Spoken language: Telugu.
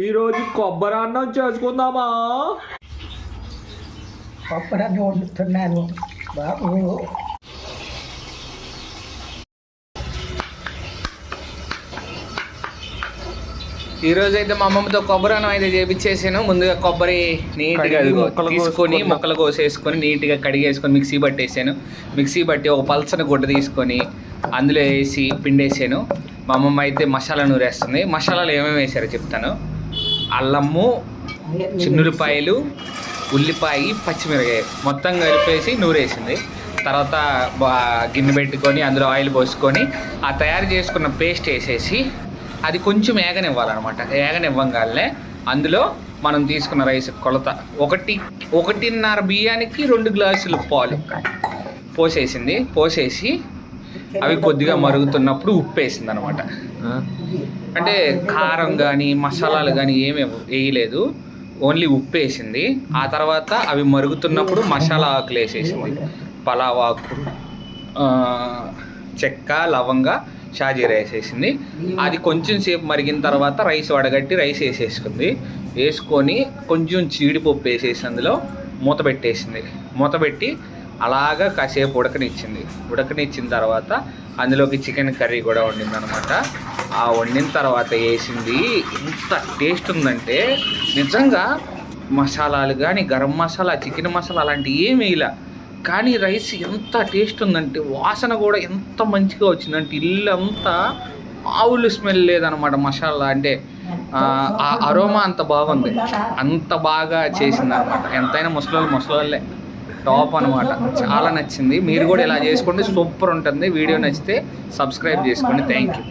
ఈరోజు కొబ్బరి అన్నం చేసుకుందామా? కొబ్బరి అన్నం వండుతున్నాను బాబు. ఈరోజు అయితే మా అమ్మమ్మతో కొబ్బరి అన్నం అయితే చేపించేసాను. ముందుగా కొబ్బరి నీట్గా తీసుకొని ముక్కలు కోసేసుకొని నీట్గా కడిగేసుకొని మిక్సీ పట్టేసాను. మిక్సీ పట్టి ఒక పల్చని గుడ్డ తీసుకొని అందులో వేసి పిండేసాను. మా అమ్మమ్మ అయితే మసాలా నూరేస్తుంది. మసాలాలు ఏమేమి వేసారో చెప్తాను. అల్లము, చిన్నులపాయలు, ఉల్లిపాయ, పచ్చిమిరకాయ మొత్తం కలిపేసి నూరేసింది. తర్వాత గిన్నె పెట్టుకొని అందులో ఆయిల్ పోసుకొని ఆ తయారు చేసుకున్న పేస్ట్ వేసేసి అది కొంచెం ఏగనివ్వాలన్నమాట. ఏగనివ్వగానే అందులో మనం తీసుకున్న రైస్ కొలత 1.5 బియ్యానికి 2 గ్లాసులు పాలు పోసేసింది. పోసేసి అవి కొద్దిగా మరుగుతున్నప్పుడు ఉప్పు వేసింది అనమాట. అంటే కారం కానీ మసాలాలు కానీ ఏమి వేయలేదు, ఓన్లీ ఉప్పు వేసింది. ఆ తర్వాత అవి మరుగుతున్నప్పుడు మసాలా ఆకులు వేసేసింది. పలావ్ ఆకు, చెక్క, లవంగ, షాజీరా వేసేసింది. అది కొంచెం సేపు మరిగిన తర్వాత రైస్ వడగట్టి రైస్ వేసేసుకుంది. వేసుకొని కొంచెం జీడిపప్పు వేసేసి అందులో మూత పెట్టేసింది. మూత పెట్టి అలాగా కాసేపు ఉడకనిచ్చింది. ఉడకనిచ్చిన తర్వాత అందులోకి చికెన్ కర్రీ కూడా వండింది అనమాట. ఆ వండిన తర్వాత వేసింది. ఎంత టేస్ట్ ఉందంటే నిజంగా మసాలాలు కానీ గరం మసాలా, చికెన్ మసాలా అలాంటివి ఏమీ ఇలా, కానీ రైస్ ఎంత టేస్ట్ ఉందంటే వాసన కూడా ఎంత మంచిగా వచ్చిందంటే ఇల్లు అంతా ఆవులు స్మెల్ లేదనమాట. మసాలా అంటే ఆ అరోమా అంత బాగుంది, అంత బాగా చేసింది అనమాట. ఎంతైనా ముసలోళ్ళే టాప్ అనమాట. చాలా నచ్చింది. మీరు కూడా ఇలా చేసుకోండి, సూపర్ ఉంటుంది. వీడియో నచ్చితే సబ్స్క్రైబ్ చేసుకోండి. Thank you.